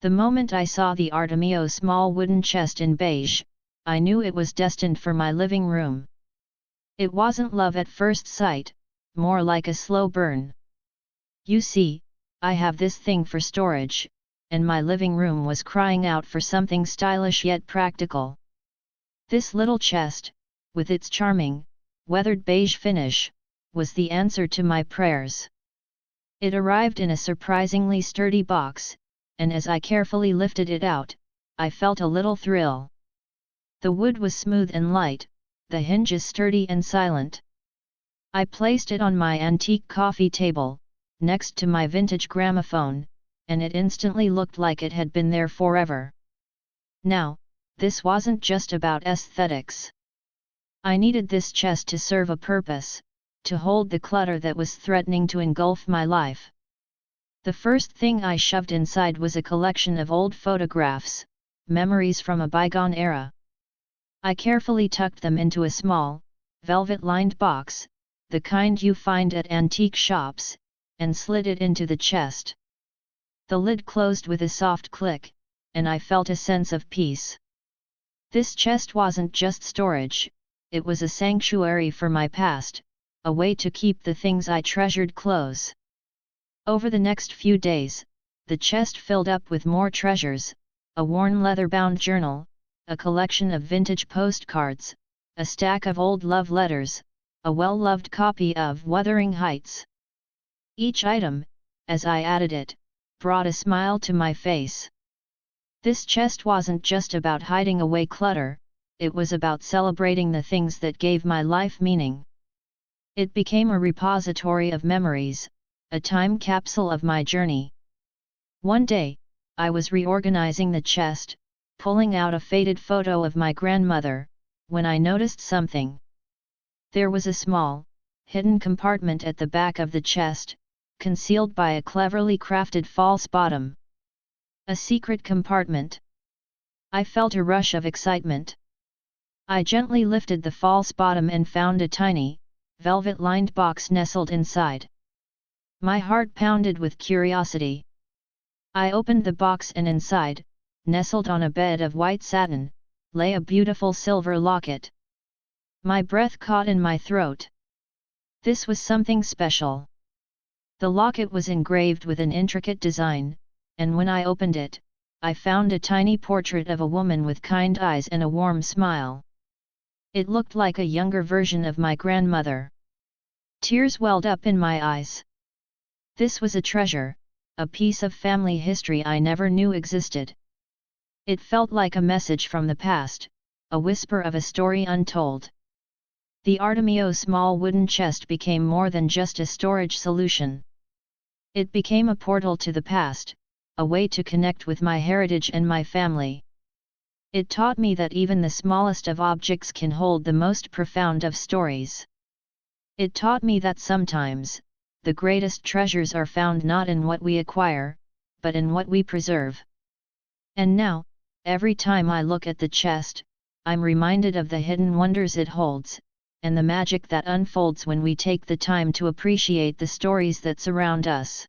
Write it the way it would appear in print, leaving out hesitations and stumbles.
The moment I saw the Artemio small wooden chest in beige, I knew it was destined for my living room. It wasn't love at first sight, more like a slow burn. You see, I have this thing for storage, and my living room was crying out for something stylish yet practical. This little chest, with its charming, weathered beige finish, was the answer to my prayers. It arrived in a surprisingly sturdy box, and as I carefully lifted it out, I felt a little thrill. The wood was smooth and light, the hinges sturdy and silent. I placed it on my antique coffee table, next to my vintage gramophone, and it instantly looked like it had been there forever. Now, this wasn't just about aesthetics. I needed this chest to serve a purpose, to hold the clutter that was threatening to engulf my life. The first thing I shoved inside was a collection of old photographs, memories from a bygone era. I carefully tucked them into a small, velvet-lined box, the kind you find at antique shops, and slid it into the chest. The lid closed with a soft click, and I felt a sense of peace. This chest wasn't just storage, it was a sanctuary for my past, a way to keep the things I treasured close. Over the next few days, the chest filled up with more treasures, a worn leather-bound journal, a collection of vintage postcards, a stack of old love letters, a well-loved copy of Wuthering Heights. Each item, as I added it, brought a smile to my face. This chest wasn't just about hiding away clutter, it was about celebrating the things that gave my life meaning. It became a repository of memories, a time capsule of my journey. One day, I was reorganizing the chest, pulling out a faded photo of my grandmother, when I noticed something. There was a small, hidden compartment at the back of the chest, concealed by a cleverly crafted false bottom. A secret compartment. I felt a rush of excitement. I gently lifted the false bottom and found a tiny, velvet-lined box nestled inside. My heart pounded with curiosity. I opened the box and inside, nestled on a bed of white satin, lay a beautiful silver locket. My breath caught in my throat. This was something special. The locket was engraved with an intricate design, and when I opened it, I found a tiny portrait of a woman with kind eyes and a warm smile. It looked like a younger version of my grandmother. Tears welled up in my eyes. This was a treasure, a piece of family history I never knew existed. It felt like a message from the past, a whisper of a story untold. The Artemio small wooden chest became more than just a storage solution. It became a portal to the past, a way to connect with my heritage and my family. It taught me that even the smallest of objects can hold the most profound of stories. It taught me that sometimes, the greatest treasures are found not in what we acquire, but in what we preserve. And now, every time I look at the chest, I'm reminded of the hidden wonders it holds, and the magic that unfolds when we take the time to appreciate the stories that surround us.